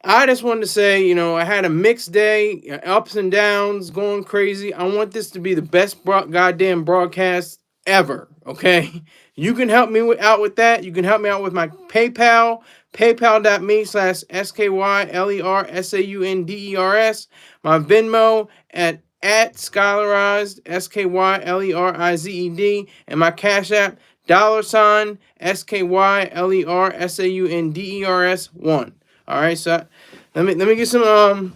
I just wanted to say, I had a mixed day, ups and downs, going crazy. I want this to be the best goddamn broadcast ever. Okay, you can help me out with that. You can help me out with my PayPal, paypal.me/SkylerSaunders. My Venmo at Skylerized SkyLerized, and my Cash App $SkyLersAunders 1. All right, so let me get some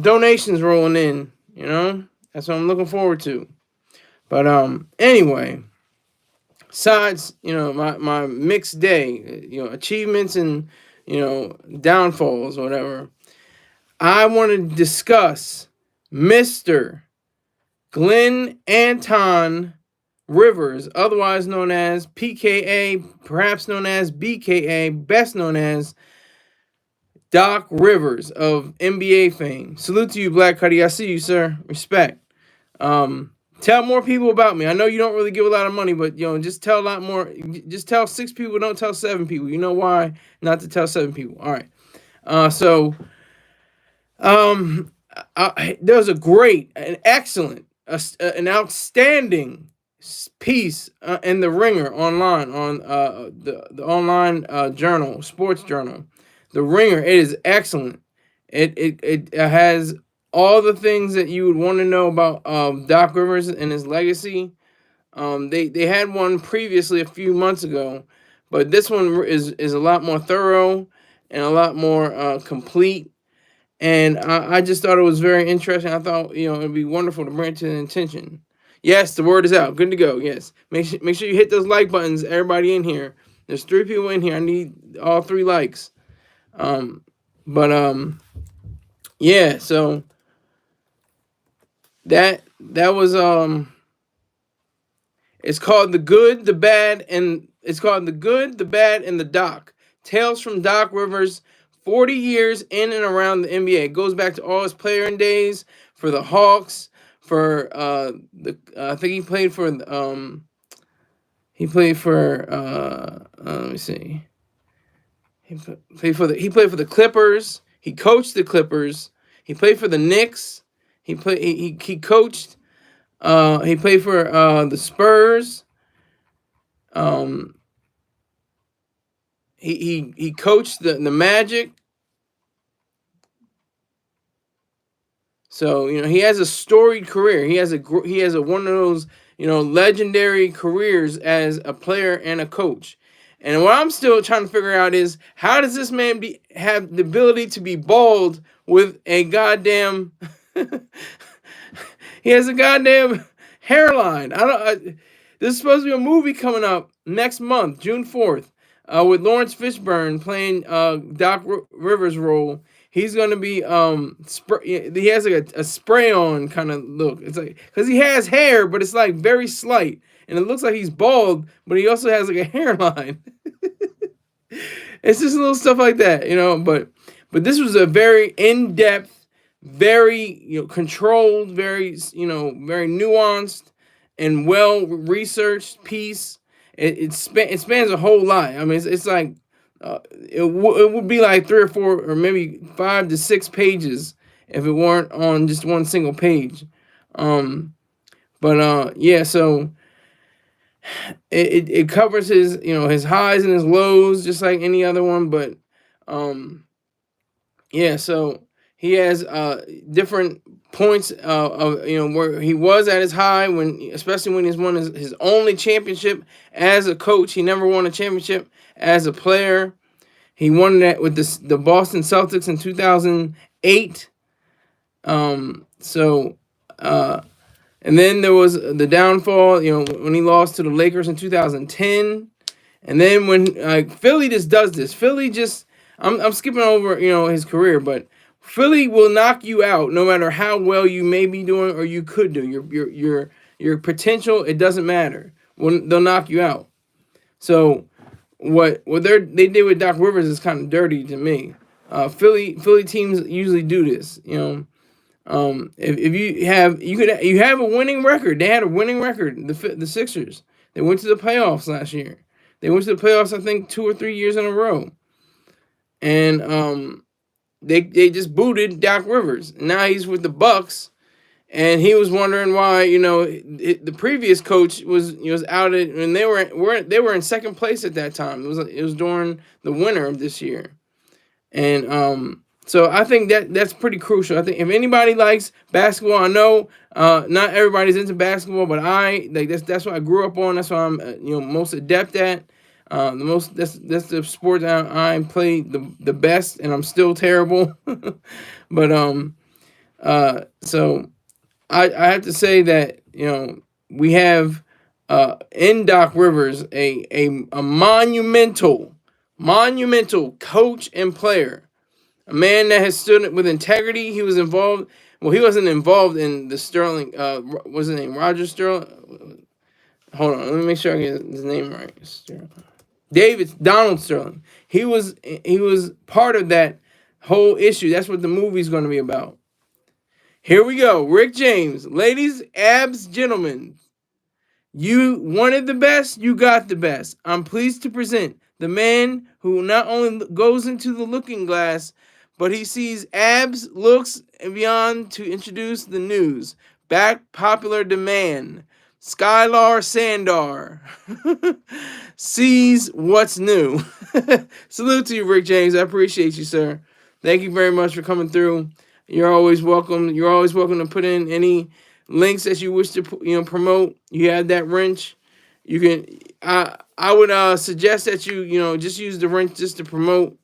donations rolling in. That's what I'm looking forward to. But anyway, besides my mixed day, achievements and downfalls, whatever. I want to discuss Mr. Glenn Anton Rivers, otherwise known as PKA, perhaps known as BKA, best known as Doc Rivers of NBA fame. Salute to you, Black Cuddy. I see you, sir. Respect. Tell more people about me. I know you don't really give a lot of money, but just tell a lot more. Just tell 6 people. Don't tell 7 people. You know why not to tell 7 people? All right. So there was a great, an excellent, an outstanding piece in the Ringer online on the online journal, sports journal. The Ringer. It is excellent. It has all the things that you would want to know about Doc Rivers and his legacy. They had one previously a few months ago, but this one is a lot more thorough and a lot more complete. And I just thought it was very interesting. I thought it'd be wonderful to bring it to the attention. Yes, the word is out. Good to go. Yes, make sure you hit those like buttons. Everybody in here. There's 3 people in here. I need all 3 likes. But yeah. So that was it's called The Good, the Bad, and it's called The Good, the Bad, and the Doc. Tales from Doc Rivers, 40 years in and around the NBA. It goes back to all his playing days for the Hawks, for I think he played for let me see. He played for the Clippers. He coached the Clippers. He played for the Knicks. He coached. He played for the Spurs. He coached the Magic. So he has a storied career. He has a one of those legendary careers as a player and a coach. And what I'm still trying to figure out is, how does this man have the ability to be bald with a goddamn he has a goddamn hairline. There's supposed to be a movie coming up next month, June 4th, with Lawrence Fishburne playing Doc Rivers' role. He's gonna be he has like a spray on kind of look. It's like, because he has hair, but it's like very slight, and it looks like he's bald, but he also has like a hairline. It's just little stuff like that, But this was a very in depth, very controlled, very very nuanced and well researched piece. It spans a whole lot. I mean, it's like it would be like 3 or 4 or maybe 5 to 6 pages if it weren't on just one single page. But yeah, so it covers his his highs and his lows just like any other one. But yeah, so he has different points of where he was at his high, especially when he's won his only championship as a coach. He never won a championship as a player. He won that with the Boston Celtics in 2008. And then there was the downfall, when he lost to the Lakers in 2010. And then when Philly just does this. Philly just, I'm skipping over his career, but Philly will knock you out no matter how well you may be doing or you could do. Your potential, it doesn't matter. They'll knock you out. So what they did with Doc Rivers is kind of dirty to me. Philly teams usually do this. If you have a winning record. They had a winning record. The Sixers. They went to the playoffs last year. They went to the playoffs, I think, 2 or 3 years in a row. And they just booted Doc Rivers. And now he's with the Bucks, and he was wondering why, the previous coach was outed, and they were in second place at that time. It was during the winter of this year, and so I think that's pretty crucial. I think if anybody likes basketball, I know not everybody's into basketball, but I like that's what I grew up on. That's what I'm most adept at. That's the sport that I played the best, and I'm still terrible. But so I have to say that we have in Doc Rivers a monumental coach and player, a man that has stood with integrity. He was involved. Well, he wasn't involved in the Sterling. What's his name? Roger Sterling. Hold on, let me make sure I get his name right. Donald Sterling. He was part of that whole issue. That's what the movie's going to be about. Here we go. Rick James. Ladies, abs, gentlemen. You wanted the best, you got the best. I'm pleased to present the man who not only goes into the looking glass, but he sees abs, looks, and beyond to introduce the news. Back popular demand. Skylar Sandar sees what's new. Salute to you, Rick James. I appreciate you, sir. Thank you very much for coming through. You're always welcome. You're always welcome to put in any links that you wish to promote. You have that wrench. You can. I would suggest that you just use the wrench just to promote.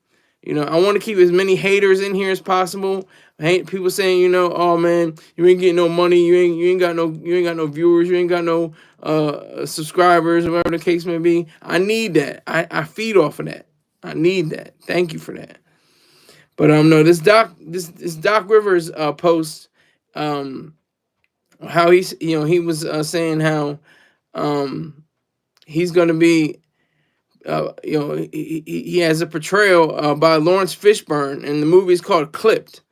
I want to keep as many haters in here as possible. I hate people saying, oh man, you ain't getting no money, you ain't got no viewers, you ain't got no subscribers, or whatever the case may be. I need that. I feed off of that. I need that. Thank you for that. But no, this Doc Rivers post, how he was saying how he's gonna be. He has a portrayal by Lawrence Fishburne, and the movie's called Clipped.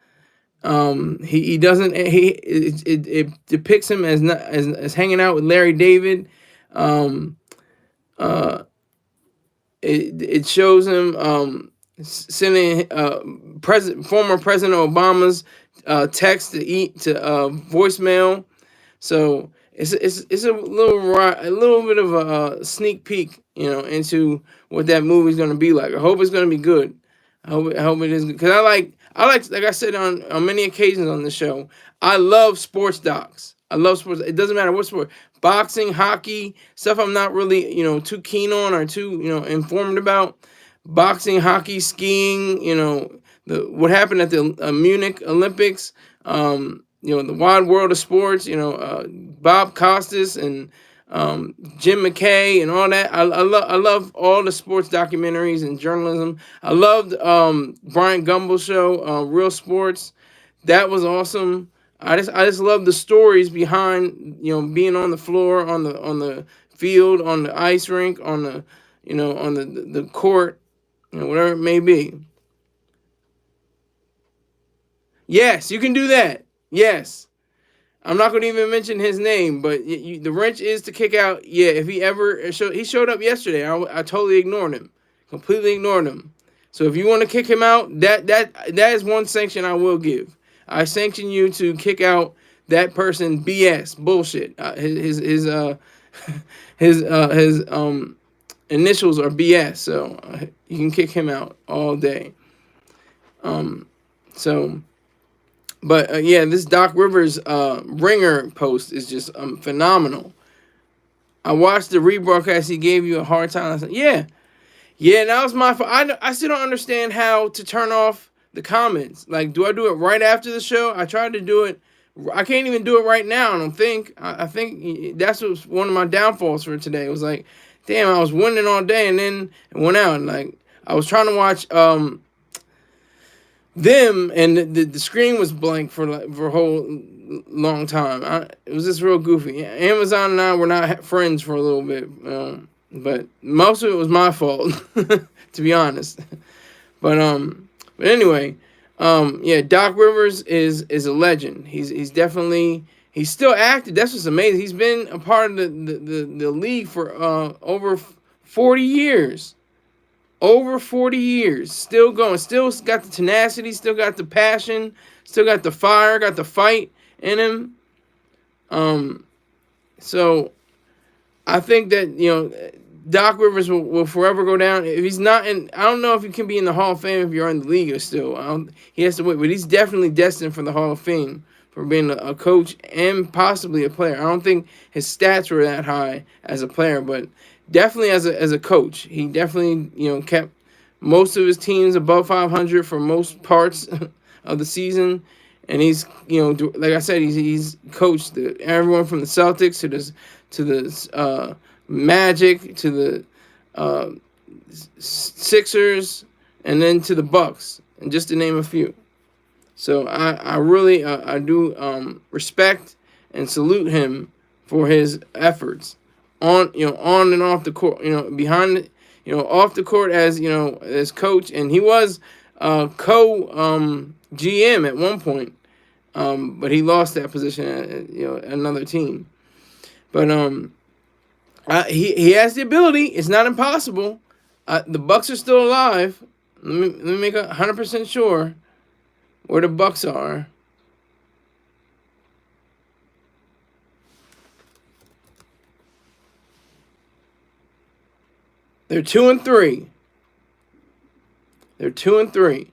He doesn't. It depicts him as hanging out with Larry David. It shows him sending former President Obama's text to voicemail. So it's a little bit of a sneak peek, into what that movie's gonna be like. I hope it's gonna be good. I hope it is, because I like I said on many occasions on the show, I love sports docs. I love sports. It doesn't matter what sport, boxing, hockey, stuff I'm not really too keen on or too informed about. Boxing, hockey, skiing, what happened at the Munich Olympics. The wide world of sports, Bob Costas and Jim McKay and all that. I love all the sports documentaries and journalism. I loved Bryant Gumbel's show, Real Sports. That was awesome. I just love the stories behind being on the floor, on the field, on the ice rink, on the on the court, whatever it may be. Yes, you can do that. Yes. I'm not going to even mention his name, but the wrench is to kick out. Yeah, if he ever he showed up yesterday, I totally ignored him, completely ignored him. So if you want to kick him out, that is one sanction I will give. I sanction you to kick out that person. BS, bullshit. His initials are BS, so you can kick him out all day. But this Doc Rivers Ringer post is just phenomenal. I watched the rebroadcast. He gave you a hard time. I said, yeah, that was my fault. I still don't understand how to turn off the comments. Like, do I do it right after the show? I tried to do it. I can't even do it right now, I don't think. I think that's what was one of my downfalls for today. It was like, damn, I was winning all day, and then it went out. And like, I was trying to watch them, and the screen was blank for a whole long time. It was just real goofy. Amazon and I were not friends for a little bit, but most of it was my fault, to be honest. But anyway, Doc Rivers is a legend. He's definitely, he's still active. That's what's amazing. He's been a part of the league for over 40 years. Over 40 years, still going, still got the tenacity, still got the passion, still got the fire, got the fight in him. So I think that, Doc Rivers will forever go down. If he's not in, I don't know if he can be in the Hall of Fame if you're in the league or still. He has to wait, but he's definitely destined for the Hall of Fame for being a coach and possibly a player. I don't think his stats were that high as a player, but definitely as a coach, he definitely kept most of his teams above 500 for most parts of the season. And he's, like I said, he's coached everyone from the Celtics to the Magic to the Sixers, and then to the Bucks, and just to name a few. So I really I do respect and salute him for his efforts on and off the court, behind off the court as as coach, and he was co GM at one point. But he lost that position at another team. But he has the ability. It's not impossible. The Bucks are still alive. Let me make 100% sure where the Bucks are. They're 2-3. They're 2-3.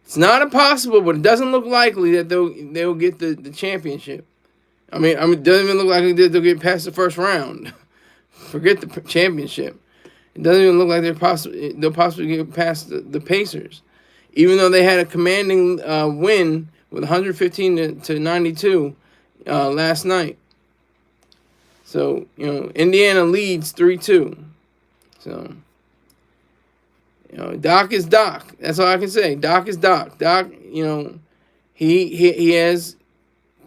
It's not impossible, but it doesn't look likely that they'll get the championship. I mean, it doesn't even look like they'll get past the first round. Forget the championship. It doesn't even look like they'll possibly get past the Pacers, even though they had a commanding win with 115 to 92 last night. So Indiana leads 3-2. So Doc is Doc. That's all I can say. Doc is Doc. Doc, he has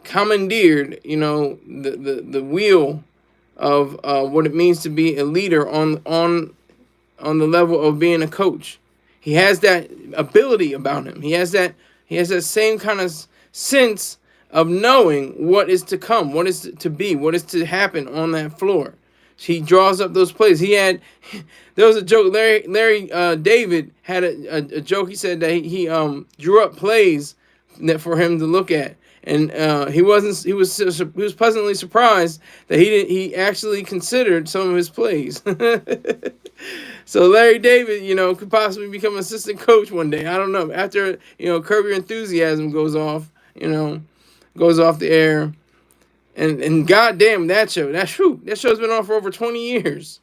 commandeered the wheel of what it means to be a leader on the level of being a coach. He has that ability about him. He has that same kind of sense of knowing what is to come, what is to be, what is to happen on that floor. He draws up those plays. There was a joke. Larry David had a joke. He said that he drew up plays for him to look at. And he was pleasantly surprised that he actually considered some of his plays. So Larry David, could possibly become assistant coach one day. I don't know. After Curb Your Enthusiasm goes off the air, and goddamn that show. That show's been on for over 20 years.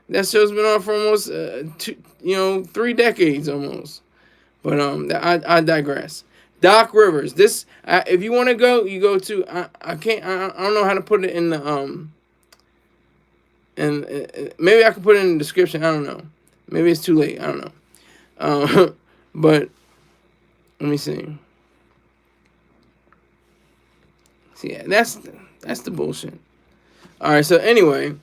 That show's been on for almost 3 decades almost. But I digress. Doc Rivers. This if you want to go, you go to I don't know how to put it in the and maybe I can put it in the description. I don't know. Maybe it's too late. I don't know. But let me see. See, yeah, that's the bullshit. All right. So anyway,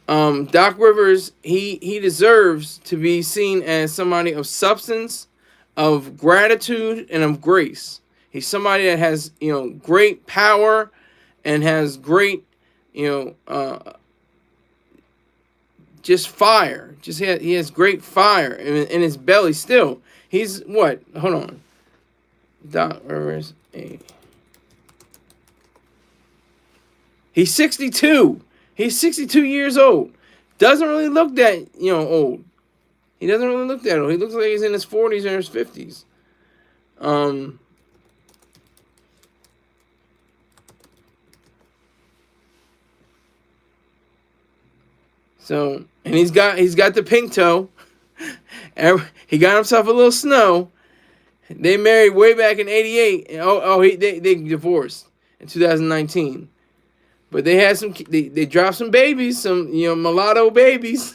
Doc Rivers, he deserves to be seen as somebody of substance, of gratitude, and of grace. He's somebody that has, great power and has great, just fire. He has great fire in his belly still. He's what? Hold on. Doc Rivers. He's 62. He's 62 years old. Doesn't really look that, old. He doesn't really look that old. He looks like he's in his 40s or his 50s. So, and he's got the pink toe. He got himself a little snow. They married way back in '88. They divorced in 2019. But they had they dropped some babies, some mulatto babies.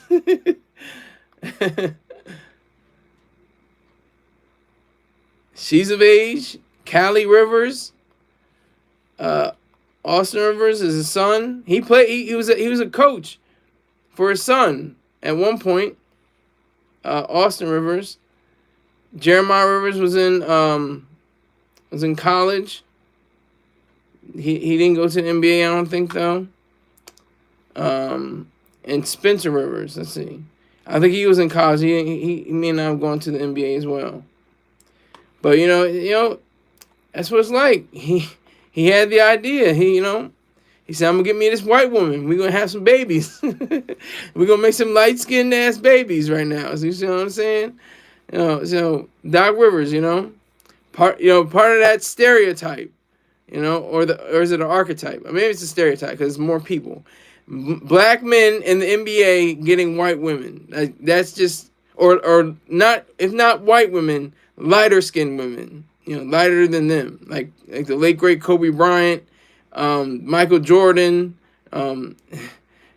She's of age. Callie Rivers, Austin Rivers is his son. He was a coach for his son at one point. Austin Rivers. Jeremiah Rivers was in college. He didn't go to the NBA, I don't think, though. And Spencer Rivers, let's see. I think he was in college. He may not have gone to the NBA as well. But that's what it's like. He had the idea. He said, "I'm gonna get me this white woman. We're gonna have some babies. We're gonna make some light skinned ass babies right now." So you see what I'm saying? So Doc Rivers, part of that stereotype, or is it an archetype? Maybe it's a stereotype because it's more people. Black men in the NBA getting white women. Like, that's just, or not, if not white women, lighter skinned women. Lighter than them. Like the late great Kobe Bryant, Michael Jordan.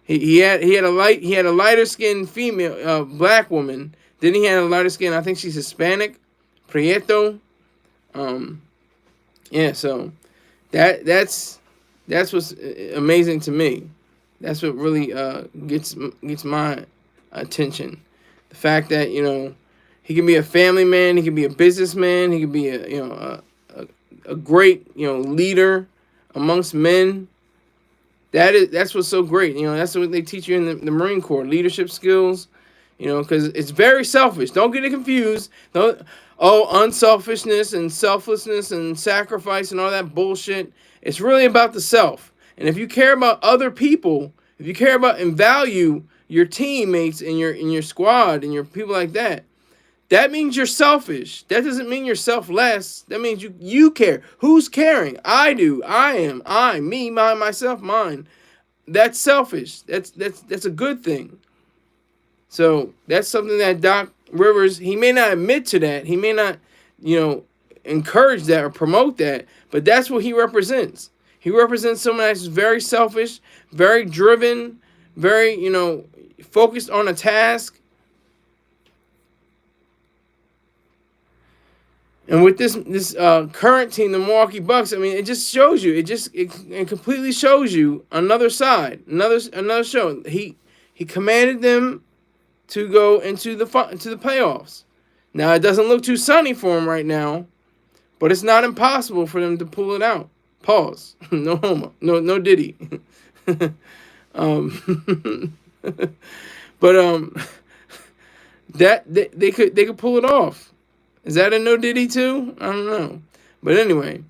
He had a lighter skinned female, black woman. Then he had a lighter skin. I think she's Hispanic, Prieto. Yeah. So that's what's amazing to me. That's what really gets my attention. The fact that he can be a family man, he can be a businessman, he can be a great leader amongst men. That's what's so great. That's what they teach you in the Marine Corps, leadership skills. Because it's very selfish. Don't get it confused. Unselfishness and selflessness and sacrifice and all that bullshit. It's really about the self. And if you care about other people, if you care about and value your teammates and your squad and your people like that, that means you're selfish. That doesn't mean you're selfless. That means you care. Who's caring? I do. I am. Me, mine, myself, mine. That's selfish. That's a good thing. So that's something that Doc Rivers, he may not admit to that. He may not, encourage that or promote that, but that's what he represents. He represents someone that's very selfish, very driven, very, focused on a task. And with this current team, the Milwaukee Bucks, I mean, it just shows you. It completely shows you another side, another show. He commanded them to go into the playoffs. Now it doesn't look too sunny for him right now, but it's not impossible for them to pull it out. Pause. No homo. No Diddy. But that they could pull it off. Is that a no Diddy too? I don't know. But anyway,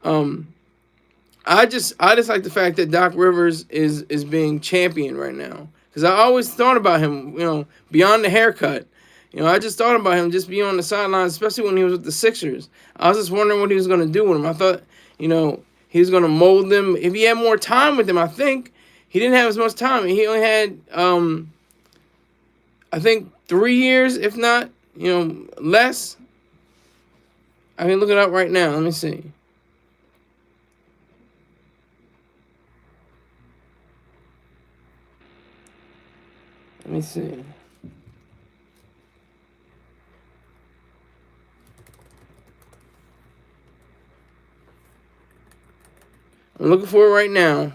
I just like the fact that Doc Rivers is being championed right now. Because I always thought about him, beyond the haircut. I just thought about him just being on the sidelines, especially when he was with the Sixers. I was just wondering what he was going to do with him. I thought, he was going to mold them. If he had more time with them, I think. He didn't have as much time. He only had, I think, 3 years, if not, less. I can look it up right now. Let me see. Let me see. I'm looking for it right now.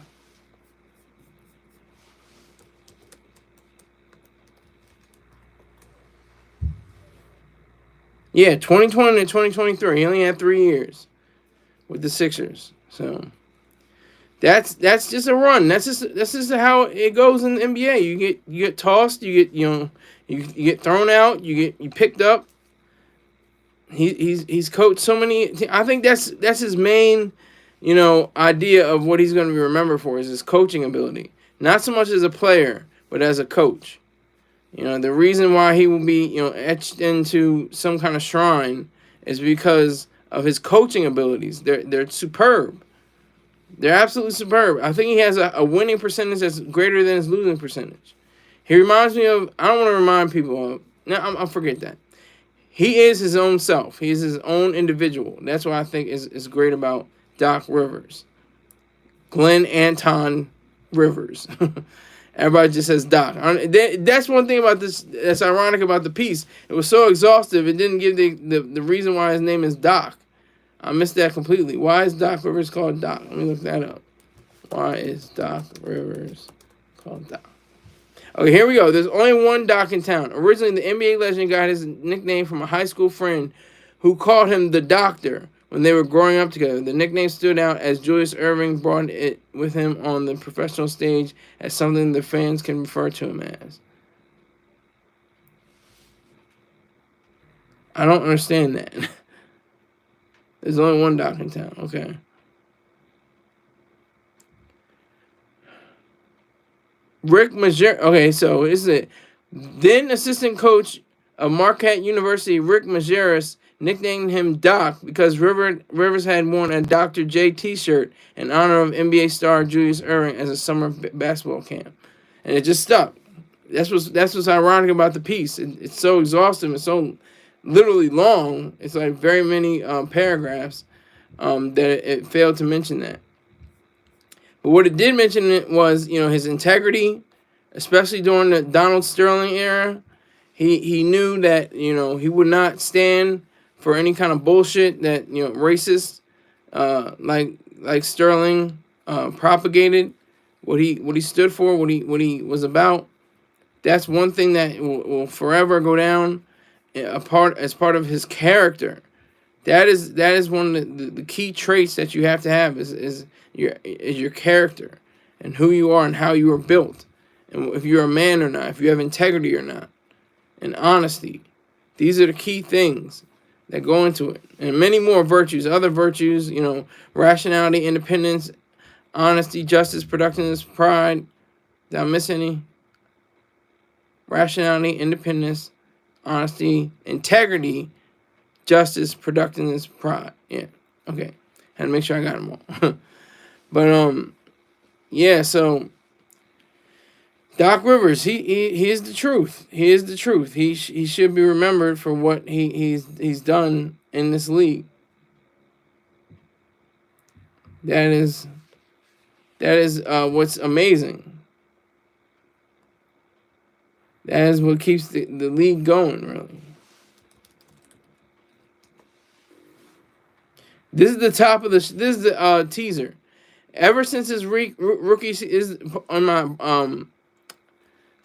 Yeah, 2020 to 2023. He only had 3 years with the Sixers. So that's just a run. That's just how it goes in the NBA. You get tossed. You get thrown out. You picked up. He's coached so many. I think that's his main idea of what he's going to be remembered for is his coaching ability. Not so much as a player, but as a coach. The reason why he will be, etched into some kind of shrine is because of his coaching abilities. They're superb. They're absolutely superb. I think he has a winning percentage that's greater than his losing percentage. He reminds me of, I don't want to remind people of, no, I'll forget that. He is his own self. He is his own individual. That's what I think is great about Doc Rivers. Glenn Anton Rivers. Everybody just says Doc. That's one thing about this that's ironic about the piece. It was so exhaustive, it didn't give the reason why his name is Doc. I missed that completely. Why is Doc Rivers called Doc? Let me look that up. Why is Doc Rivers called Doc? Okay, here we go. There's only one Doc in town. Originally, the NBA legend got his nickname from a high school friend who called him the Doctor when they were growing up together. The nickname stood out as Julius Erving brought it with him on the professional stage as something the fans can refer to him as. I don't understand that. There's only one doc in town. Okay. Rick Majerus. Okay, so this is it. Then assistant coach of Marquette University, Rick Majerus, nicknamed him Doc because Rivers had worn a Dr. J T-shirt in honor of NBA star Julius Erving as a summer basketball camp, and it just stuck. That's what's ironic about the piece. It's so exhaustive. It's so literally long. It's like very many paragraphs that it failed to mention that. But what it did mention it was, his integrity, especially during the Donald Sterling era. He knew that, he would not stand for any kind of bullshit that, racist, like Sterling propagated, what he stood for, what he was about. That's one thing that will forever go down as part of his character. That is one of the key traits that you have to have is your character and who you are and how you are built, and if you're a man or not, if you have integrity or not, and honesty. These are the key things that go into it, and many more virtues, other virtues, rationality, independence, honesty, justice, productiveness, pride. Did I miss any? Rationality, independence, honesty, integrity, justice, productiveness, pride. Yeah. Okay. Had to make sure I got them all. But yeah, so Doc Rivers, he is the truth. He is the truth. He should be remembered for what he's done in this league. That is what's amazing. That is what keeps the league going, really. This is the top of this is the teaser. Ever since his rookie is on my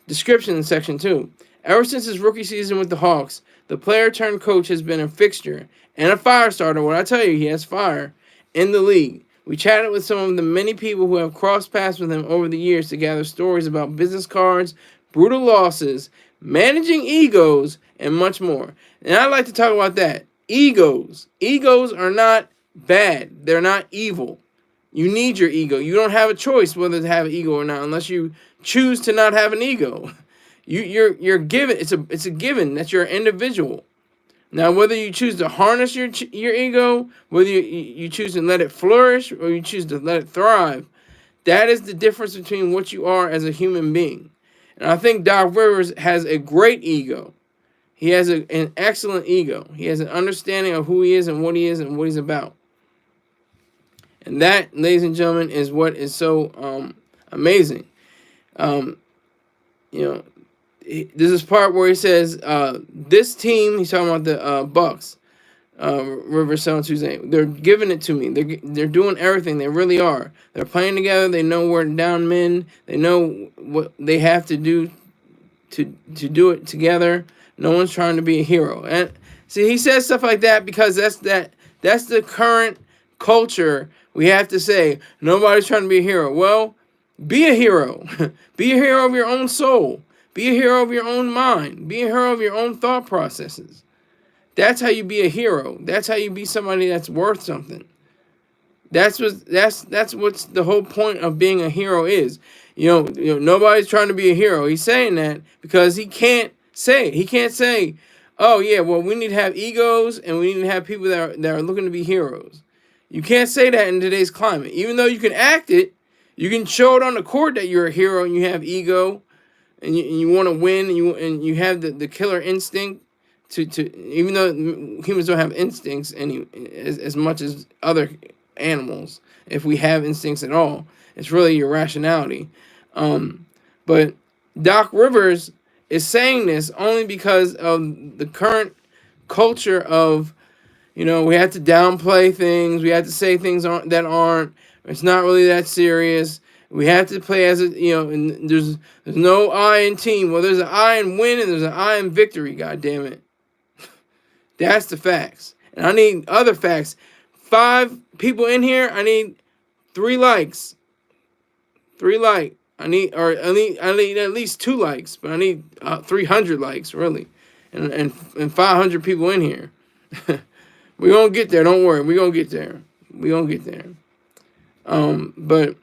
description section too. Ever since his rookie season with the Hawks, the player turned coach has been a fixture and a fire starter. When I tell you he has fire in the league. We chatted with some of the many people who have crossed paths with him over the years to gather stories about business cards, brutal losses, managing egos, and much more. And I'd like to talk about that. Egos. Egos are not bad. They're not evil. You need your ego. You don't have a choice whether to have an ego or not unless you choose to not have an ego. You're given. It's a given that you're an individual. Now, whether you choose to harness your ego, whether you choose to let it flourish or you choose to let it thrive, that is the difference between what you are as a human being. And I think Doc Rivers has a great ego. He has an excellent ego. He has an understanding of who he is and what he's about. And that, ladies and gentlemen, is what is so amazing. This is part where he says, this team, he's talking about the Bucks, Rivers selling Tuesday. They're giving it to me. They're doing everything. They really are. They're playing together. They know where to down men. They know what they have to do to do it together. No one's trying to be a hero. And see, he says stuff like that because that's the current culture. We have to say nobody's trying to be a hero. Well, be a hero. Be a hero of your own soul. Be a hero of your own mind. Be a hero of your own thought processes. That's how you be a hero. That's how you be somebody that's worth something. That's what's the whole point of being a hero is. Nobody's trying to be a hero. He's saying that because he can't say, oh yeah, well, we need to have egos and we need to have people that are looking to be heroes. You can't say that in today's climate. Even though you can act it, you can show it on the court that you're a hero and you have ego and you want to win and you have the killer instinct to even though humans don't have instincts as much as other animals, if we have instincts at all, it's really your rationality. But Doc Rivers is saying this only because of the current culture of, we have to downplay things. We have to say things that aren't. It's not really that serious. We have to play as and there's no I in team. Well, there's an I in win and there's an I in victory. God damn it. That's the facts. And I need other facts. 5 people in here. I need 3 likes. 3 likes. I need at least 2 likes, but I need 300 likes, really. and 500 people in here. We're going to get there. Don't worry. We're going to get there. We're going to get there. But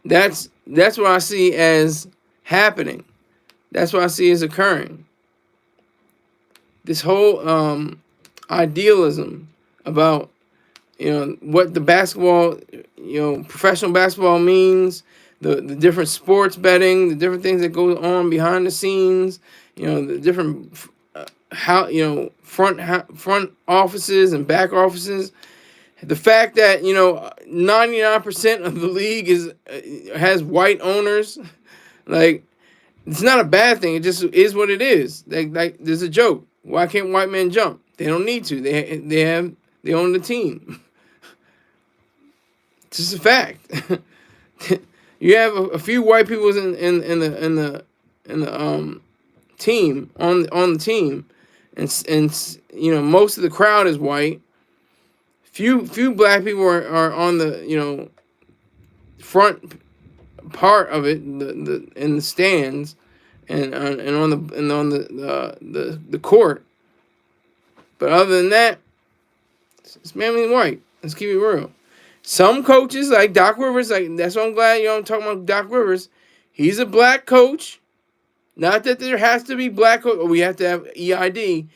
that's what I see as happening. That's what I see as occurring. This whole idealism about, what the basketball, professional basketball means, the different sports betting, the different things that go on behind the scenes, the different front offices and back offices. The fact that 99% of the league has white owners, like, it's not a bad thing. It just is what it is. Like there's a joke. Why can't white men jump? They don't need to. They own the team. It's just a fact. You have a few white people in the team on the team, and most of the crowd is white. Few black people are on the front part of it, in the stands, and on the court. But other than that, it's mainly white. Let's keep it real. Some coaches, like Doc Rivers, that's why I'm glad I'm talking about Doc Rivers. He's a black coach. Not that there has to be black coach, or we have to have EID,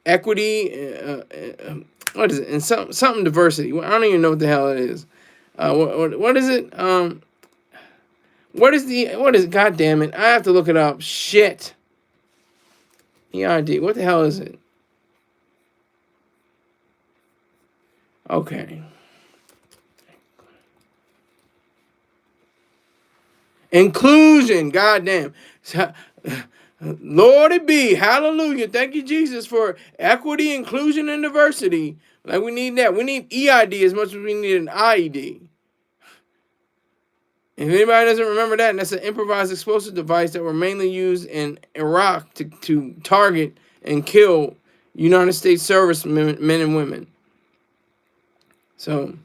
equity, what is it? And something diversity. I don't even know what the hell it is. What is it? What is it? God damn it! I have to look it up. Shit. EID. What the hell is it? Okay. Inclusion. Goddamn. Lord it be. Hallelujah. Thank you, Jesus, for equity, inclusion, and diversity. Like, we need that. We need EID as much as we need an IED. If anybody doesn't remember that, that's an improvised explosive device that were mainly used in Iraq to target and kill United States servicemen, men and women. So,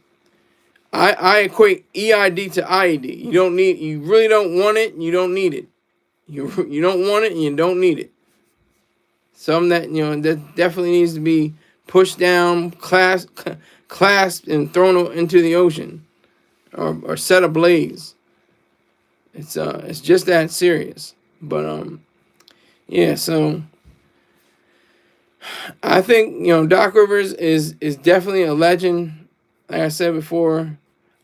I equate EID to IED. You really don't want it, and you don't need it. You don't want it, and you don't need it. Something that, that definitely needs to be pushed down, clasped, and thrown into the ocean, or set ablaze. It's just that serious. But yeah. So I think Doc Rivers is definitely a legend. Like I said before,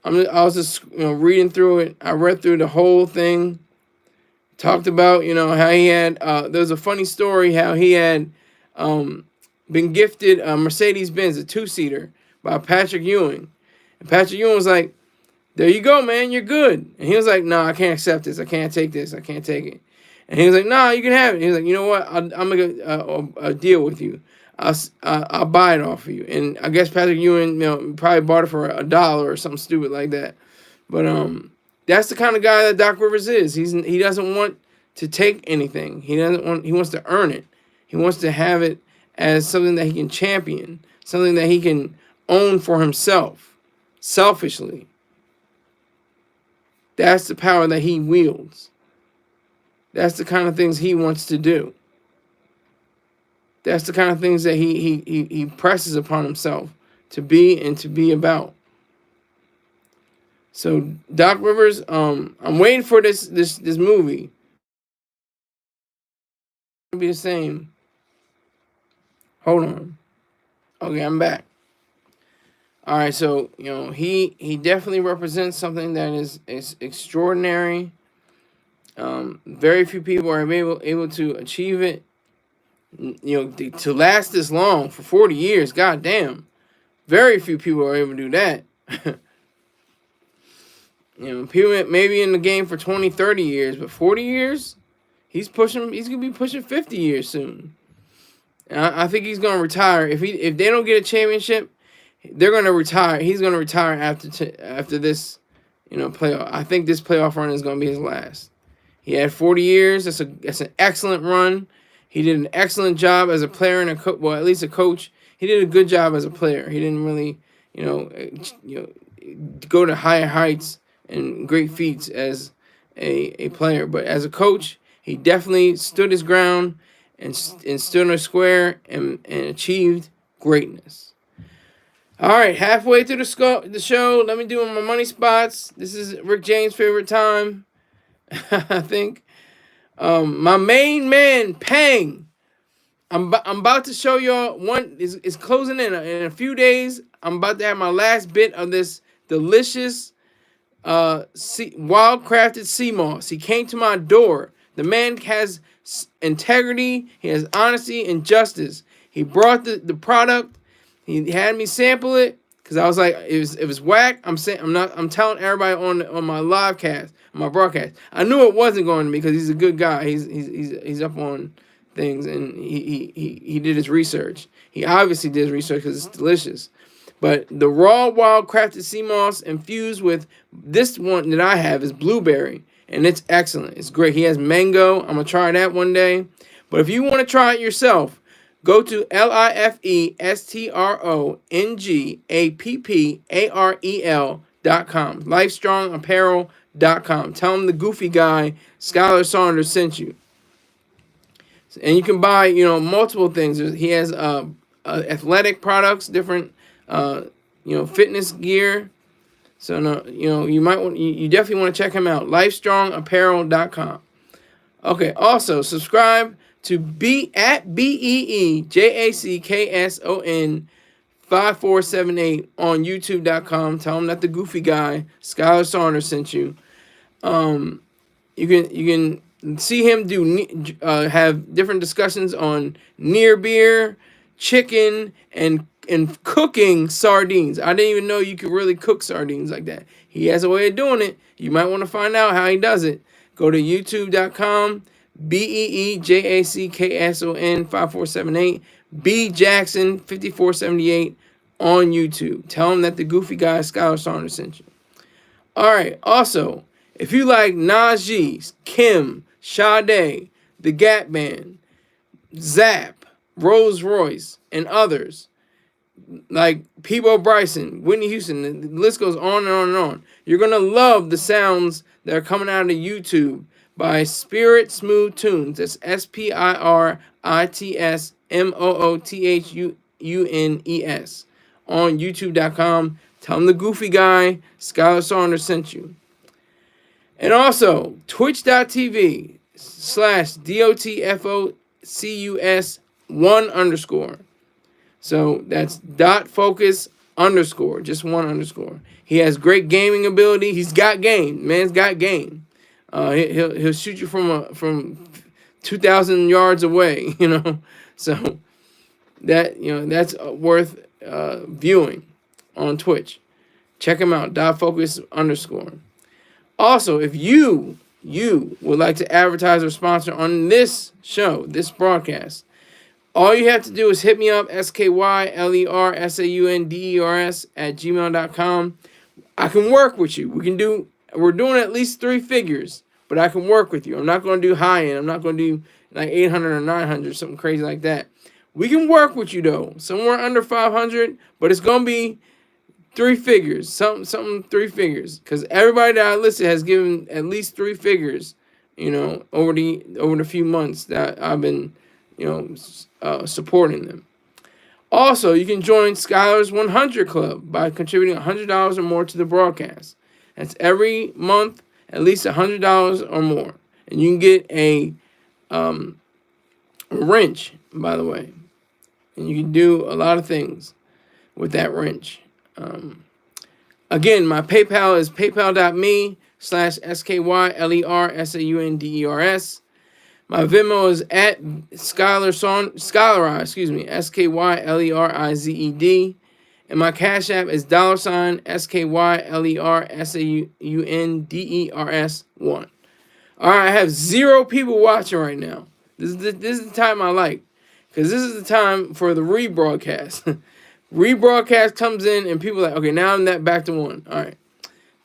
I was just reading through it. I read through the whole thing. Talked about how he had. There was a funny story how he had been gifted a Mercedes-Benz, a 2-seater, by Patrick Ewing, and Patrick Ewing was like, "There you go, man. You're good." And he was like, "No, I can't accept this. I can't take this. I can't take it." And he was like, "No, you can have it." And he was like, "You know what? I'm gonna a deal with you. I'll buy it off of you." And I guess Patrick Ewing, probably bought it for $1 or something stupid like that. But that's the kind of guy that Doc Rivers is. He doesn't want to take anything. He wants to earn it. He wants to have it as something that he can champion, something that he can own for himself, selfishly. That's the power that he wields. That's the kind of things he wants to do. That's the kind of things that he presses upon himself to be and to be about. So Doc Rivers, I'm waiting for this movie. It'll be the same. Hold on. Okay, I'm back. All right, so he definitely represents something that is extraordinary. Very few people are able to achieve it. To last this long for 40 years, goddamn. Very few people are able to do that. People maybe in the game for 20, 30 years, but 40 years, he's going to be pushing 50 years soon. And I think he's going to retire. If they don't get a championship, they're going to retire. He's going to retire after this, playoff. I think this playoff run is going to be his last. He had 40 years. That's an excellent run. He did an excellent job as a player and at least a coach. He did a good job as a player. He didn't really, go to higher heights and great feats as a player. But as a coach, He definitely stood his ground and stood on a square and achieved greatness. All right, halfway through the show, let me do my money spots. This is Rick James' favorite time, I think. My main man, Pang. I'm about to show y'all one is closing in a few days. I'm about to have my last bit of this delicious wild crafted sea moss. He came to my door. The man has integrity. He has honesty and justice. He brought the product. He had me sample it because I was like, it was whack. I'm telling everybody on my live cast, on my broadcast. I knew it wasn't going to me because he's a good guy. He's up on things and he did his research. He obviously did his research because it's delicious. But the raw wild crafted sea moss infused with this one that I have is blueberry, and it's excellent. It's great. He has mango. I'm gonna try that one day. But if you want to try it yourself, go to LifeStrongApparel.com. LifeStrongApparel.com. Tell him the goofy guy, Skylar Saunders, sent you. And you can buy, multiple things. He has athletic products, different, fitness gear. So you might want, you definitely want to check him out. LifeStrongApparel.com. Okay. Also, subscribe to BEEJACKSON 5478 on YouTube.com. Tell him that the goofy guy, Skylar Saunders, sent you. You can see him have different discussions on near beer, chicken, and cooking sardines. I didn't even know you could really cook sardines like that. He has a way of doing it. You might want to find out how he does it. Go to youtube.com, BEEJACKSON 5478, B Jackson 5478 on YouTube. Tell him that the goofy guy, Skylar Saunders, sent you. All right. Also, if you like Najee, Kim, Sade, The Gap Band, Zap, Rolls Royce, and others, like Peabo Bryson, Whitney Houston, the list goes on and on and on. You're going to love the sounds that are coming out of YouTube by Spirit Smooth Tunes. That's SPIRITSMOOTHUNES on YouTube.com. Tell them the goofy guy, Skylar Saunders, sent you. And also, twitch.tv/DOTFOCUS1_. So that's .focus_, just one_. He has great gaming ability. He's got game. Man's got game. He'll shoot you from 2,000 yards away, So that's worth viewing on Twitch. Check him out, .focus_. Also, if you would like to advertise or sponsor on this show, this broadcast, all you have to do is hit me up, SKYLERSAUNDERS@gmail.com. I can work with you. We're doing at least 3 figures, but I can work with you. I'm not going to do high end. I'm not going to do like 800 or 900, something crazy like that. We can work with you though, somewhere under 500, but it's going to be 3 figures, something 3 figures, because everybody that I listed has given at least 3 figures, over the few months that I've been, supporting them. Also, you can join Skylar's 100 Club by contributing $100 or more to the broadcast. That's every month, at least $100 or more, and you can get a wrench, by the way, and you can do a lot of things with that wrench. Again, my PayPal is paypal.me/SKYLERSAUNDERS. My Venmo is at Skylerized, SKYLERIZED. And my Cash App is $SKYLERSAUNDERS1. All right, I have 0 people watching right now. This is the time I like, because this is the time for the rebroadcast. Rebroadcast comes in and people are like, okay, now I'm back to 1. All right.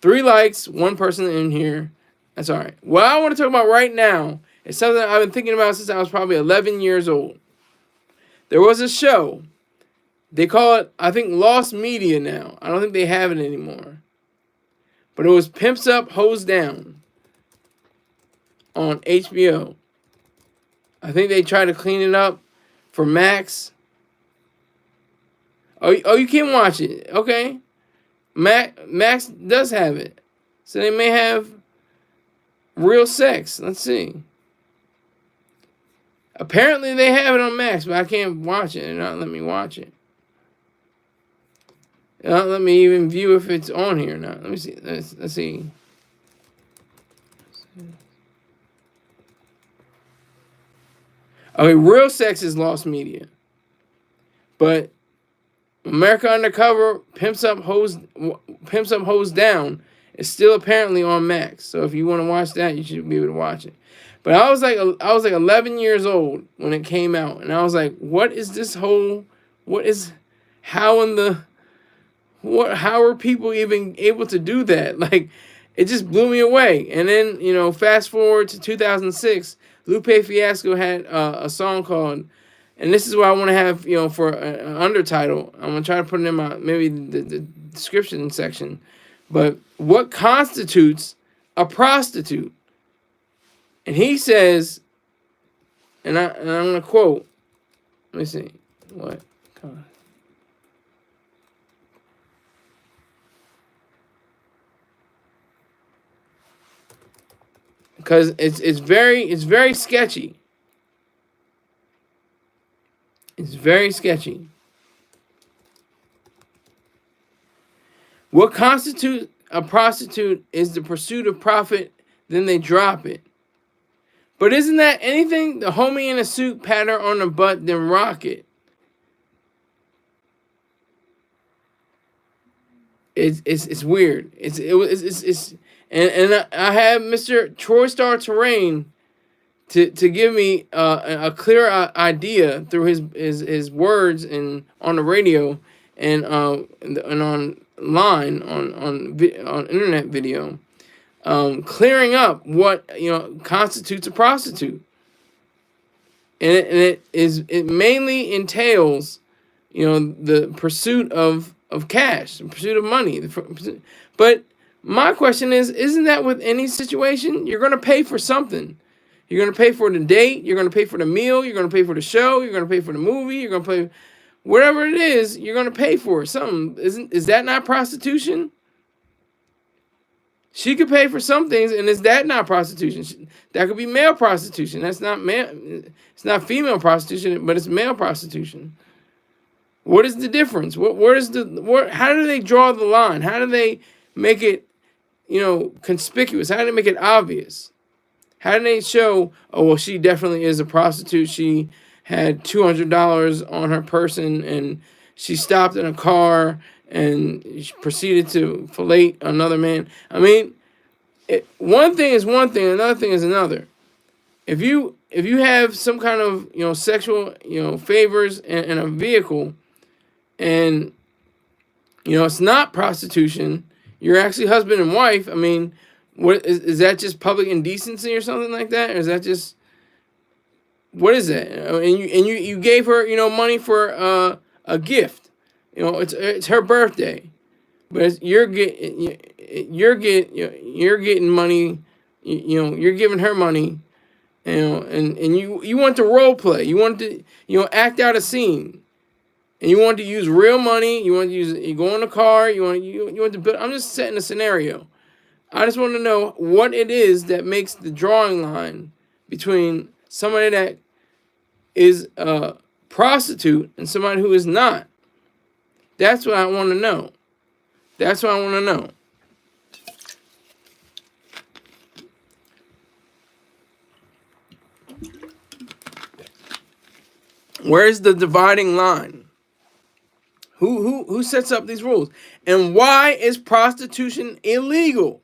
3 likes, 1 person in here. That's all right. What I want to talk about right now is something I've been thinking about since I was probably 11 years old. There was a show. They call it, I think, Lost Media now. I don't think they have it anymore. But it was Pimps Up, Hoes Down on HBO. I think they try to clean it up for Max. Oh, you can watch it. Okay. Max does have it. So they may have real sex. Let's see. Apparently they have it on Max, but I can't watch it. They're not letting me watch it. They're not letting me even view if it's on here or not. Let me see. Let's see. Okay, real sex is lost media. But America Undercover, Pimps Up Hoes Down is still apparently on Max. So if you want to watch that, you should be able to watch it. But I was like 11 years old when it came out, and I was like, what is this whole? How are people even able to do that? Like, it just blew me away. And then, fast forward to 2006, Lupe Fiasco had a song called, and this is what I want to have, for an undertitle. I'm going to try to put it in maybe the description section. But what constitutes a prostitute? And he says, and I'm going to quote, let me see, what? Because it's very sketchy. It's very sketchy. What constitutes a prostitute is the pursuit of profit, then they drop it. But isn't that anything? The homie in a suit, pat her on the butt, then rock it. It's weird. And I have Mr. Troy Star Terrain to give me a clear idea through his words and on the radio and online on internet video, clearing up what constitutes a prostitute, and it mainly entails the pursuit of cash, the pursuit of money, but my question is, isn't that with any situation? You're going to pay for something. You're going to pay for the date. You're going to pay for the meal. You're going to pay for the show. You're going to pay for the movie. You're going to pay whatever it is. You're going to pay for something. Is that not prostitution? She could pay for some things, and is that not prostitution? That could be male prostitution. That's not male. It's not female prostitution, but it's male prostitution. What is the difference? How do they draw the line? How do they make it conspicuous? How do they make it obvious? How do they show, oh, well, she definitely is a prostitute. She had $200 on her person, and she stopped in a car, and she proceeded to fillet another man. I mean, one thing is one thing, another thing is another. If you have some kind of, sexual, favors in a vehicle, and, it's not prostitution, you're actually husband and wife. I mean, what is that? Just public indecency or something like that, or is that just, what is that? And you gave her money for a gift. It's her birthday, but you're getting money. You're giving her money. And you want to role play. You want to act out a scene. And you want to use real money. You go in a car. You want to build. I'm just setting a scenario. I just want to know what it is that makes the drawing line between somebody that is a prostitute and somebody who is not. That's what I want to know. That's what I want to know. Where's the dividing line? Who sets up these rules? And why is prostitution illegal?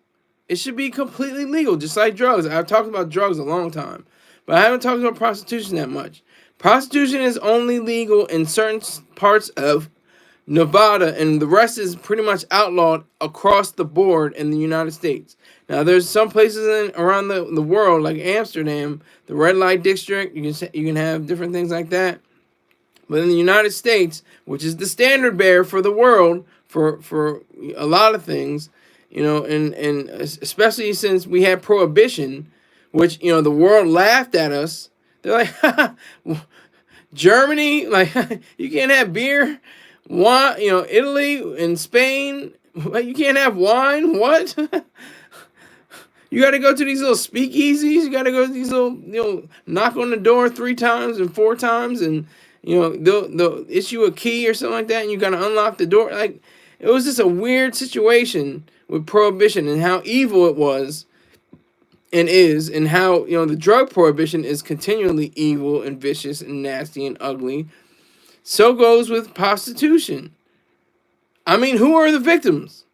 It should be completely legal, just like drugs. I've talked about drugs a long time, but I haven't talked about prostitution that much. Prostitution is only legal in certain parts of Nevada, and the rest is pretty much outlawed across the board in the United States. Now, there's some places around the world, like Amsterdam, the red light district. You can have different things like that. But in the United States, which is the standard bearer for the world for a lot of things, and especially since we had prohibition, which the world laughed at us They're like, Germany, like you can't have beer. Wine, Italy and Spain, like you can't have wine. What? You got to go to these little speakeasies. You got to go to these little, knock on the door 3 times and 4 times, and they'll issue a key or something like that, and you got to unlock the door. Like, it was just a weird situation with prohibition and how evil it was and is, and how the drug prohibition is continually evil and vicious and nasty and ugly. So goes with prostitution. I mean, who are the victims?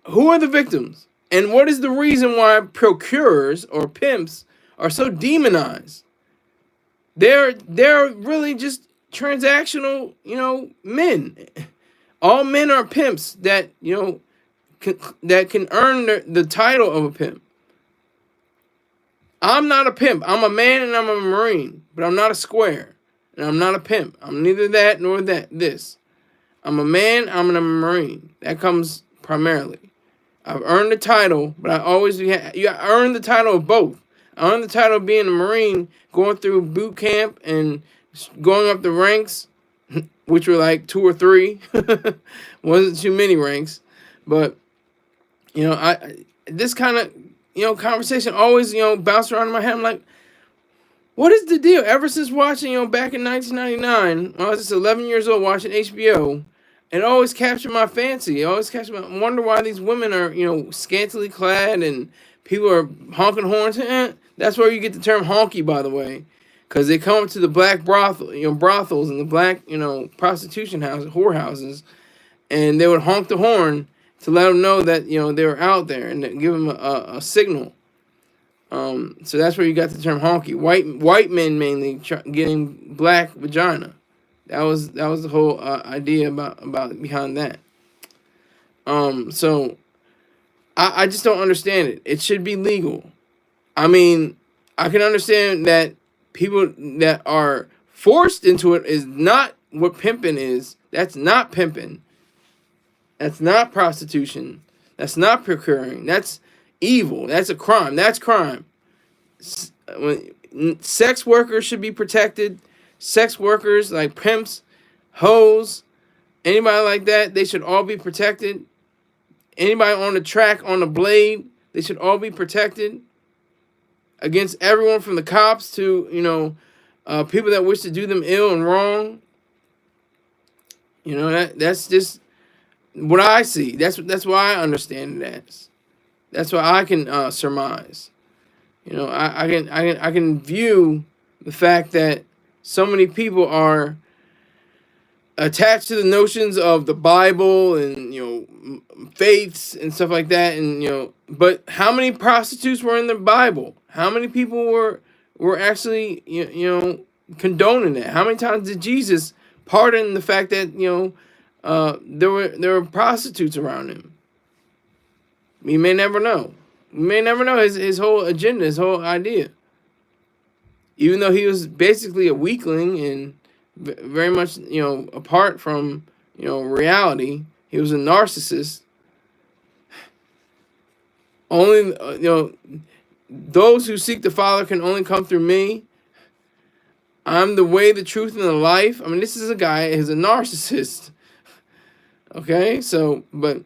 Who are the victims? And what is the reason why procurers or pimps are so demonized? They're really just transactional, men. All men are pimps that, that can earn the title of a pimp. I'm not a pimp. I'm a man and I'm a Marine, but I'm not a square. And I'm not a pimp. I'm neither that nor this. I'm a man, I'm a Marine. That comes primarily. I've earned the title, but I always earn the title of both. I earned the title of being a Marine, going through boot camp and going up the ranks, which were like 2 or 3. Wasn't too many ranks. But, this kind of, conversation always, bounced around in my head. I'm like, what is the deal? Ever since watching, back in 1999, when I was just 11 years old watching HBO, it always captured my fancy. It always captured my wonder why these women are, scantily clad and people are honking horns. That's where you get the term honky, by the way, because they come to the black brothels and the black, prostitution houses, whorehouses, and they would honk the horn to let them know that, they were out there and give them a signal. So that's where you got the term honky. White men mainly getting black vagina. That was the whole idea about behind that. So I just don't understand it. It should be legal. I mean, I can understand that people that are forced into it is not what pimping is. That's not pimping. That's not prostitution. That's not procuring. That's evil. That's a crime. That's crime. Sex workers should be protected. Sex workers like pimps, hoes, anybody like that, they should all be protected. Anybody on the track, on the blade, they should all be protected against everyone from the cops to, people that wish to do them ill and wrong. That's just what I see. That's why I understand it as. That's why I can surmise. I can view the fact that so many people are attached to the notions of the Bible and, faiths and stuff like that. And, but how many prostitutes were in the Bible? How many people were actually, condoning it? How many times did Jesus pardon the fact that, there were prostitutes around him? We may never know. We may never know his whole agenda, his whole idea. Even though he was basically a weakling and very much, apart from, reality, he was a narcissist. Only, those who seek the Father can only come through me. I'm the way, the truth, and the life. I mean, this is a guy who's a narcissist. Okay, so, but,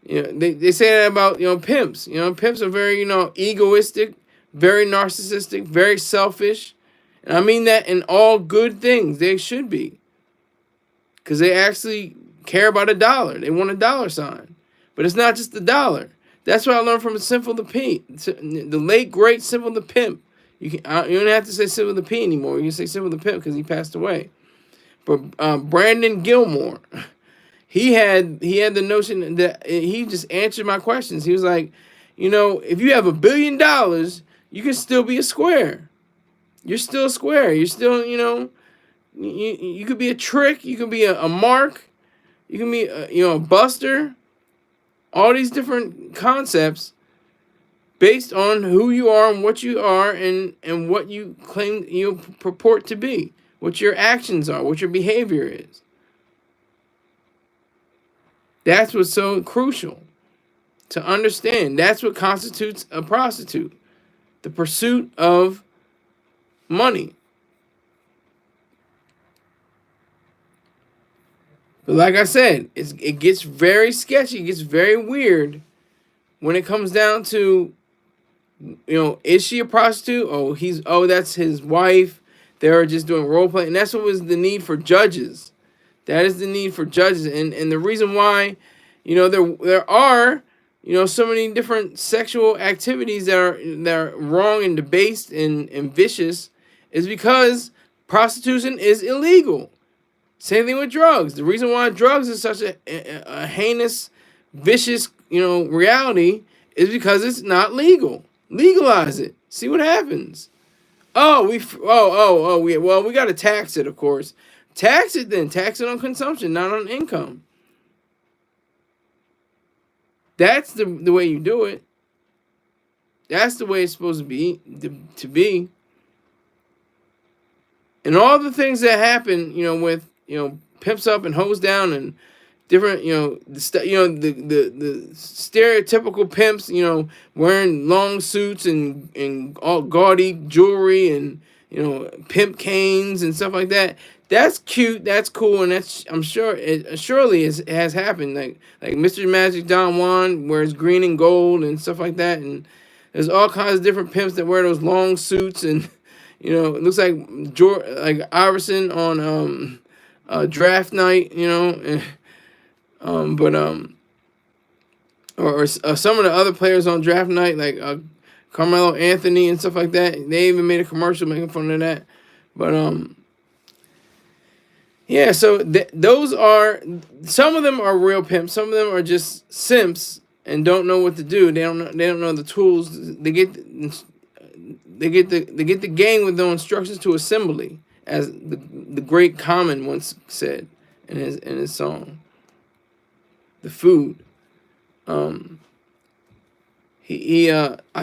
they say that about, pimps. Pimps are very, egoistic, very narcissistic, very selfish. And I mean that in all good things. They should be. Because they actually care about a dollar. They want a dollar sign. But it's not just the dollar. That's what I learned from Simple the P. The late, great Simple the Pimp. You don't have to say Simple the P anymore. You can say Simple the Pimp because he passed away. But Brandon Gilmore, he had the notion that he just answered my questions. He was like, if you have $1 billion, you can still be a square. You're still a square. You're still, you could be a trick. You could be a mark. You can be, a buster. All these different concepts based on who you are and what you are and what you claim you purport to be, what your actions are, what your behavior is. That's what's so crucial to understand. That's what constitutes a prostitute. The pursuit of money. But like I said, it gets very sketchy. It gets very weird when it comes down to, is she a prostitute? That's his wife. They're just doing role play, and that's what was the need for judges. That is the need for judges, and the reason why, there are, so many different sexual activities that are wrong and debased and vicious, is because prostitution is illegal. Same thing with drugs. The reason why drugs is such a heinous, vicious, reality is because it's not legal. Legalize it. See what happens. We got to tax it, of course. Tax it then. Tax it on consumption, not on income. That's the way you do it. That's the way it's supposed to be. And all the things that happen, with pimps up and hose down and different, the stereotypical pimps, wearing long suits and all gaudy jewelry and pimp canes and stuff like that. That's cute. That's cool, and I'm sure it has happened. Like Mr. Magic Don Juan wears green and gold and stuff like that, and there's all kinds of different pimps that wear those long suits and it looks like Iverson on draft night, or some of the other players on draft night, like Carmelo Anthony and stuff like that. They even made a commercial making fun of that. But yeah. So those are, some of them are real pimps. Some of them are just simps and don't know what to do. They don't know the tools. They get the game with no instructions to assembly, as the great Common once said in his song. The food. I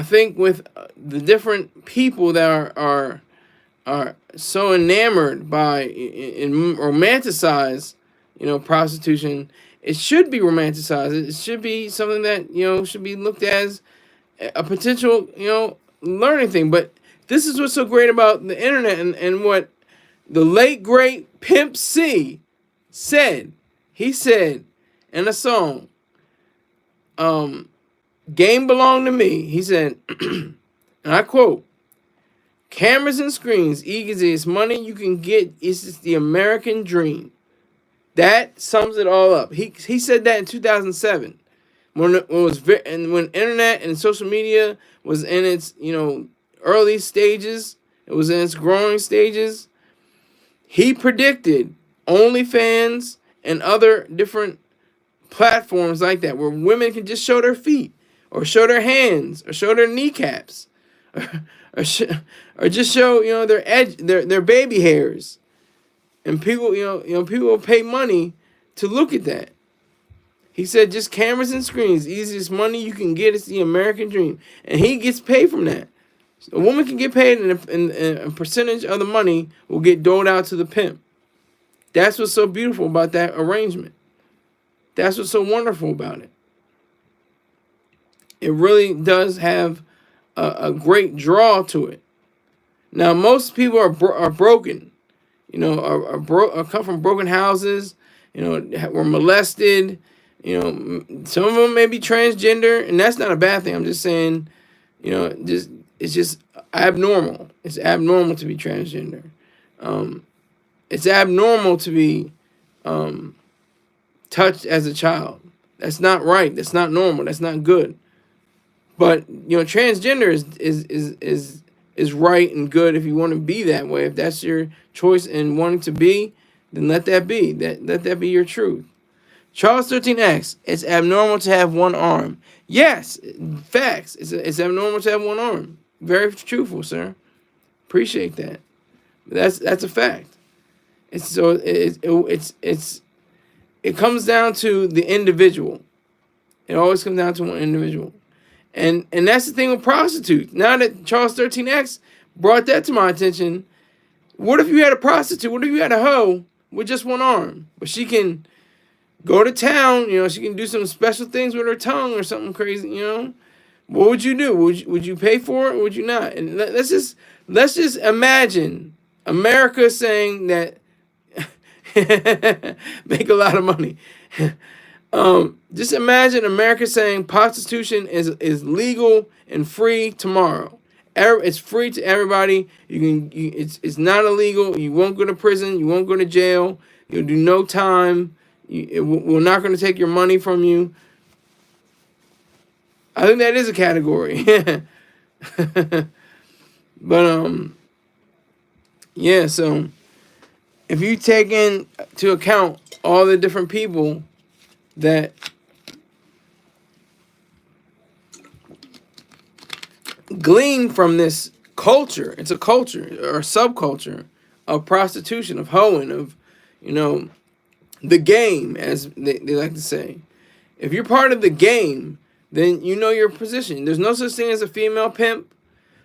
think with the different people that are so enamored by and romanticize, prostitution. It should be romanticized. It should be something that should be looked at as a potential learning thing. But this is what's so great about the internet and what the late great Pimp C said. He said in a song, "Game belonged to me." He said, and I quote, "Cameras and screens, easiest money you can get is the American dream." That sums it all up. He said that in 2007, when internet and social media was in its early stages. It was in its growing stages. He predicted OnlyFans and other different platforms like that, where women can just show their feet, or show their hands, or show their kneecaps, or just show their baby hairs, and people people will pay money to look at that. He said, just cameras and screens, easiest money you can get is the American dream, and he gets paid from that. A woman can get paid, and a percentage of the money will get doled out to the pimp. That's what's so beautiful about that arrangement. That's what's so wonderful about it. It really does have a great draw to it. Now, most people are broken, are come from broken houses, were molested. Some of them may be transgender, and that's not a bad thing. I'm just saying, it's just abnormal. It's abnormal to be transgender. It's abnormal to be touched as a child. That's not right. That's not normal. That's not good. But transgender is right and good if you want to be that way. If that's your choice and wanting to be, then let that be. Let that be your truth. Charles 13 asks, it's abnormal to have one arm. Yes, facts. It's abnormal to have one arm. Very truthful, sir. Appreciate that. That's a fact. It comes down to the individual. It always comes down to one individual. And that's the thing with prostitutes. Now that Charles 13X brought that to my attention, what if you had a prostitute? What if you had a hoe with just one arm? But she can go to town, she can do some special things with her tongue or something crazy, What would you do? Would you pay for it or would you not? And let's just let's just imagine America saying that make a lot of money. Just imagine America saying prostitution is legal and free tomorrow. It's free to everybody. It's not illegal. You won't go to prison. You won't go to jail. You'll do no time. We're not going to take your money from you. I think that is a category. But yeah. So if you take into account all the different people that glean from this culture, it's a culture or a subculture of prostitution, of hoeing, of, the game, as they like to say. If you're part of the game, then you know your position. There's no such thing as a female pimp.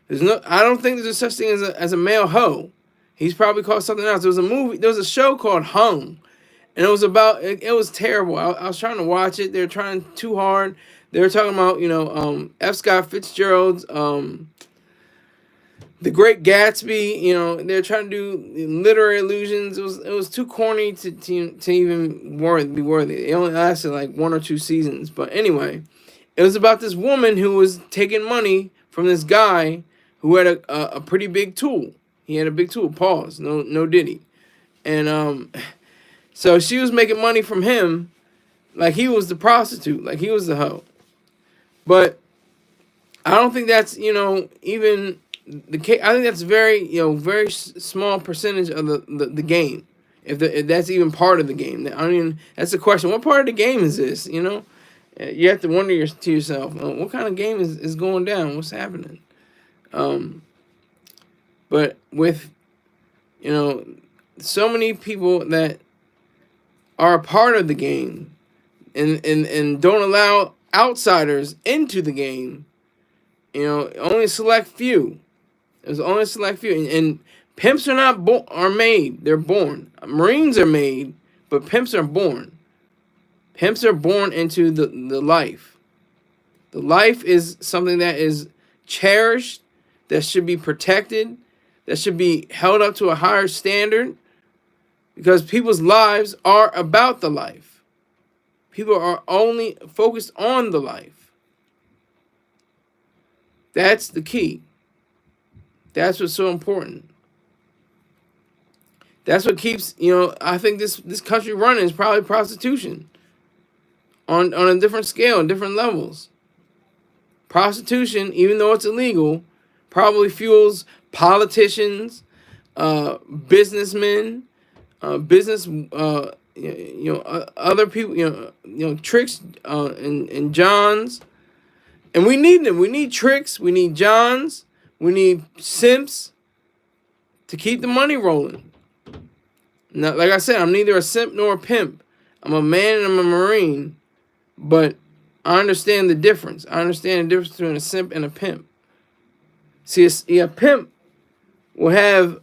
I don't think there's such thing as a male hoe. He's probably called something else. There was a show called Hung, and it was about, it was terrible. I was trying to watch it. They were trying too hard. They were talking about, F. Scott Fitzgerald's, The Great Gatsby. They're trying to do literary illusions. It was too corny to even be worthy. It only lasted like 1 or 2 seasons. But anyway, it was about this woman who was taking money from this guy who had a pretty big tool. He had a big tool. Pause. No Diddy. And so she was making money from him like he was the prostitute, like he was the hoe. But I don't think that's, even the case. I think that's very small percentage of the game. If that's even part of the game. That's the question. What part of the game is this? You have to wonder to yourself, what kind of game is going down? What's happening? But with, so many people that are a part of the game and don't allow outsiders into the game, only a select few. There's only a select few. And pimps are not are made. They're born. Marines are made, but pimps are born. Pimps are born into the life. The life is something that is cherished, that should be protected, that should be held up to a higher standard, because people's lives are about the life. People are only focused on the life. That's the key. That's what's so important. That's what keeps, I think this country running is probably prostitution. On a different scale, different levels. Prostitution, even though it's illegal, probably fuels politicians, businessmen, other people, tricks and Johns. And we need them. We need tricks. We need Johns. We need simps to keep the money rolling. Now, like I said, I'm neither a simp nor a pimp. I'm a man and I'm a Marine. But I understand the difference. I understand the difference between a simp and a pimp. See, a pimp will have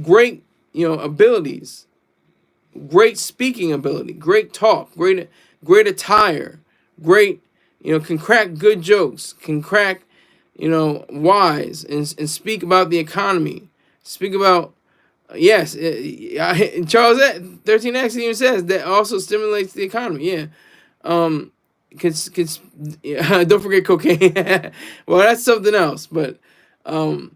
great, abilities, great speaking ability, great talk, great attire, great, can crack good jokes, can crack, wise and speak about the economy, speak about, yes, Charles 13X even says that also stimulates the economy. Yeah. Don't forget cocaine. Well, that's something else. But, Mr.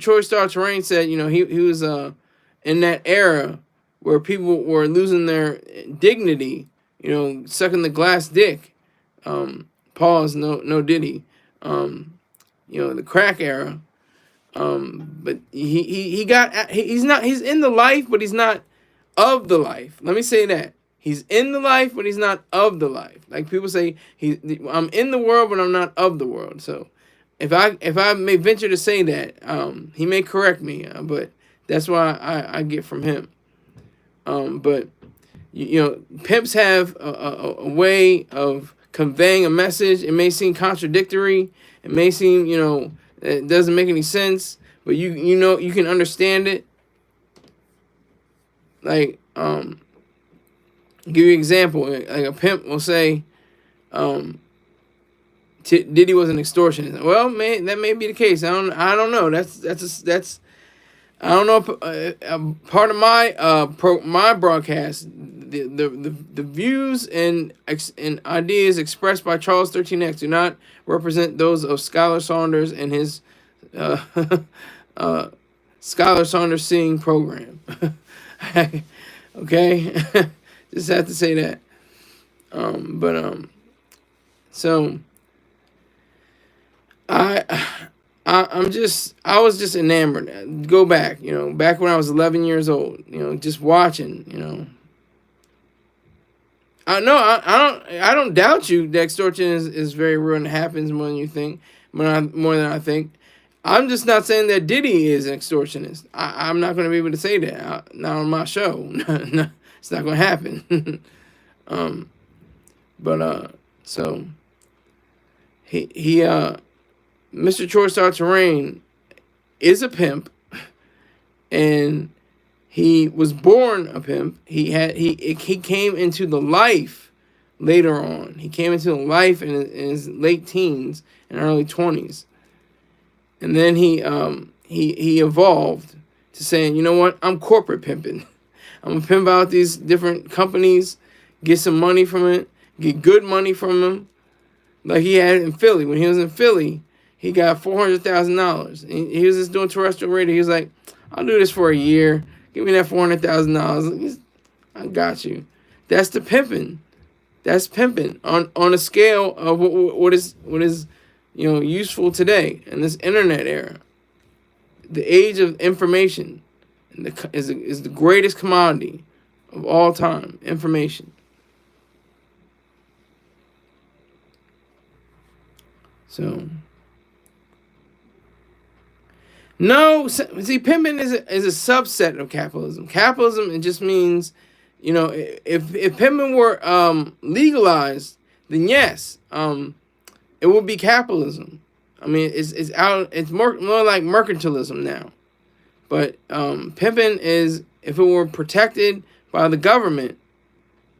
Troy Star Terrain said, he was in that era where people were losing their dignity, sucking the glass dick. Pause. No Diddy. The crack era. But he's in the life, but he's not of the life. Let me say that. He's in the life, but he's not of the life. Like people say, I'm in the world, but I'm not of the world. So if I may venture to say that, he may correct me, but that's why I get from him. But pimps have a way of conveying a message. It may seem contradictory. It may seem, it doesn't make any sense, but you can understand it. Like, give you an example. Like a pimp will say, to Diddy was an extortionist. Well, that may be the case. I don't know. That's I don't know. Part of my my broadcast, the views and ideas expressed by Charles 13X do not represent those of Skylar Saunders and his Skylar Saunders Sing program. Okay, just have to say that. So I was just enamored. Go back, back when I was 11 years old, just watching, I don't doubt you that extortion is very real and happens more than you think, more than I think. I'm just not saying that Diddy is an extortionist. I'm not going to be able to say that not on my show. No, it's not going to happen. So he Mr. Chorstar Terrain is a pimp, and he was born a pimp. He came into the life later on. He came into the life in his late teens and early 20s. And then he evolved to saying, you know what, I'm corporate pimping. I'm gonna pimp out these different companies, get some money from it, get good money from them. Like he had in Philly. When he was in Philly, he got $400,000. He was just doing terrestrial radio. He was like, I'll do this for a year. Give me that $400,000. I got you. That's the pimping. That's pimping on a scale of what is useful today in this internet era. The age of information is the greatest commodity of all time. Information. So, no, see, pimping is a subset of capitalism. Capitalism, it just means, if pimping were legalized, then yes, it would be capitalism. I mean, it's more like mercantilism now. But pimping is, if it were protected by the government,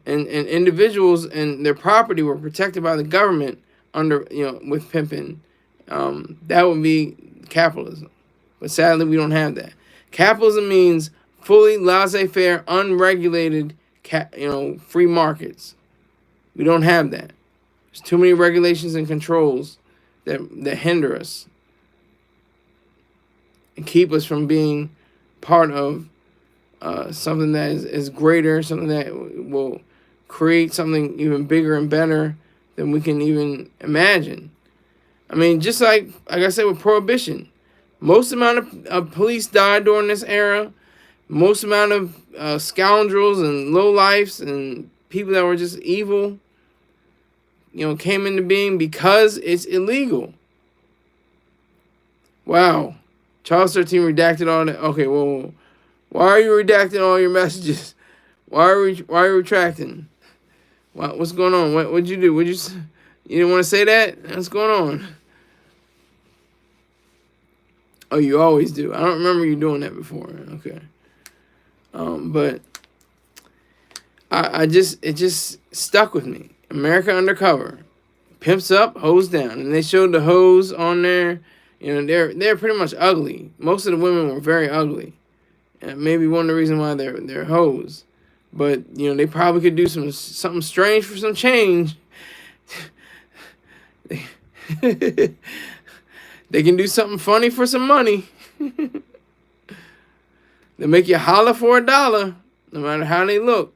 and individuals and their property were protected by the government under, with pimping, that would be capitalism. But sadly, we don't have that. Capitalism means fully laissez-faire, unregulated, free markets. We don't have that. There's too many regulations and controls that hinder us and keep us from being part of something that is greater, something that will create something even bigger and better than we can even imagine. I mean, just like I said with Prohibition, most amount of police died during this era. Most amount of scoundrels and lowlifes and people that were just evil, came into being because it's illegal. Wow. Charles 13 redacted all that. Okay, well, why are you redacting all your messages? Why are you retracting? What's going on? What'd you do? You didn't want to say that? What's going on? Oh, you always do. I don't remember you doing that before. Okay. But it just stuck with me. America Undercover, pimps up, hoes down, and they showed the hoes on there. They're pretty much ugly. Most of the women were very ugly, and maybe one of the reasons why they're hoes. But they probably could do something strange for some change. They can do something funny for some money. They make you holler for $1, no matter how they look.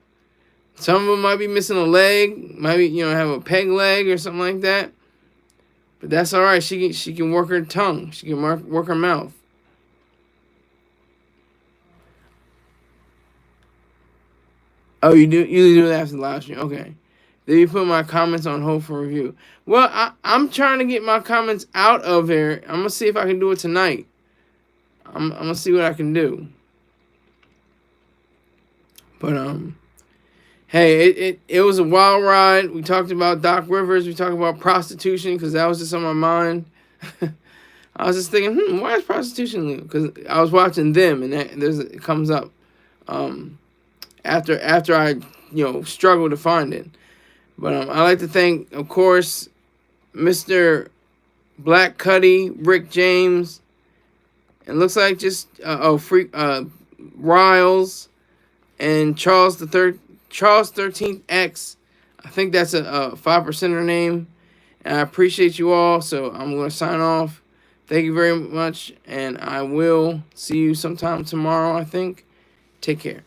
Some of them might be missing a leg, might have a peg leg or something like that. But that's all right. She can work her tongue. She can work her mouth. Oh, you do that after the live stream. Okay. Then you put my comments on hold for review. Well, I'm trying to get my comments out of there. I'm gonna see if I can do it tonight. I'm gonna see what I can do. But hey, it was a wild ride. We talked about Doc Rivers. We talked about prostitution because that was just on my mind. I was just thinking, why is prostitution legal? Because I was watching them, and it comes up after I struggled to find it. But I like to thank, of course, Mr. Black Cuddy, Rick James. It looks like just Riles and Charles 13th X. I think that's a 5%er name. And I appreciate you all. So I'm going to sign off. Thank you very much. And I will see you sometime tomorrow, I think. Take care.